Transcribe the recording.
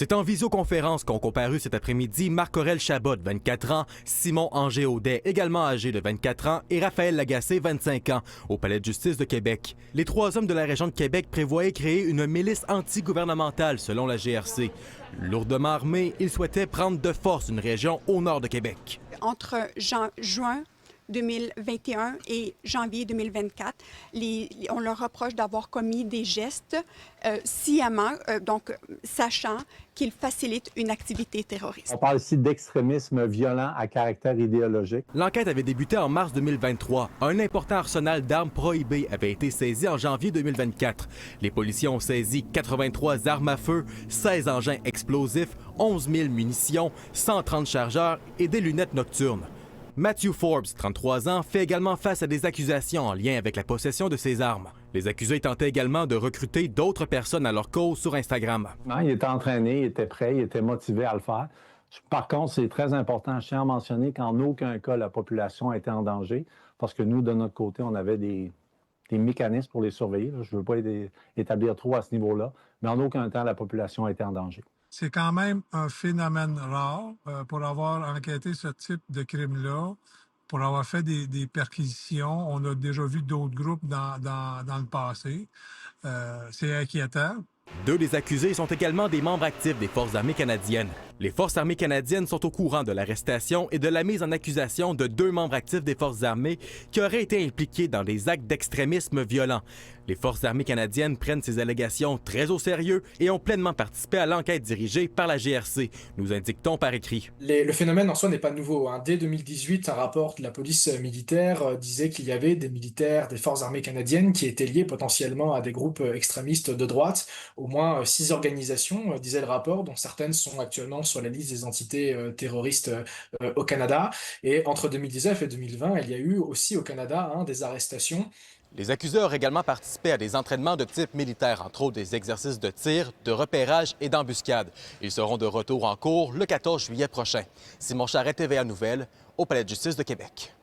C'est en visioconférence qu'ont comparu cet après-midi Marc-Aurèle Chabot, 24 ans, Simon Angers-Audet, également âgé de 24 ans, et Raphaël Lagacé, 25 ans, au Palais de justice de Québec. Les trois hommes de la région de Québec prévoyaient créer une milice anti-gouvernementale, selon la GRC. Lourdement armés, ils souhaitaient prendre de force une région au nord de Québec. Entre juin 2021 et janvier 2024, on leur reproche d'avoir commis des gestes sciemment, donc sachant qu'ils facilitent une activité terroriste. On parle ici d'extrémisme violent à caractère idéologique. L'enquête avait débuté en mars 2023. Un important arsenal d'armes prohibées avait été saisi en janvier 2024. Les policiers ont saisi 83 armes à feu, 16 engins explosifs, 11 000 munitions, 130 chargeurs et des lunettes nocturnes. Matthew Forbes, 33 ans, fait également face à des accusations en lien avec la possession de ces armes. Les accusés tentaient également de recruter d'autres personnes à leur cause sur Instagram. Il était entraîné, il était prêt, il était motivé à le faire. Par contre, c'est très important, je tiens à mentionner qu'en aucun cas la population a été en danger, parce que nous, de notre côté, on avait des mécanismes pour les surveiller. Je ne veux pas établir trop à ce niveau-là, mais en aucun temps la population a été en danger. C'est quand même un phénomène rare pour avoir enquêté ce type de crime-là, pour avoir fait des perquisitions. On a déjà vu d'autres groupes dans le passé. C'est inquiétant. Deux des accusés sont également des membres actifs des Forces armées canadiennes. Les Forces armées canadiennes sont au courant de l'arrestation et de la mise en accusation de deux membres actifs des Forces armées qui auraient été impliqués dans des actes d'extrémisme violent. Les Forces armées canadiennes prennent ces allégations très au sérieux et ont pleinement participé à l'enquête dirigée par la GRC, nous indique-t-on par écrit. Le phénomène en soi n'est pas nouveau. Dès 2018, un rapport de la police militaire disait qu'il y avait des militaires des Forces armées canadiennes qui étaient liés potentiellement à des groupes extrémistes de droite. Au moins 6 organisations, disait le rapport, dont certaines sont actuellement sur la liste des entités terroristes au Canada. Et entre 2019 et 2020, il y a eu aussi au Canada des arrestations. Les accusés auraient également participé à des entraînements de type militaire, entre autres des exercices de tir, de repérage et d'embuscade. Ils seront de retour en cours le 14 juillet prochain. Simon Charret, TVA Nouvelles, au Palais de justice de Québec.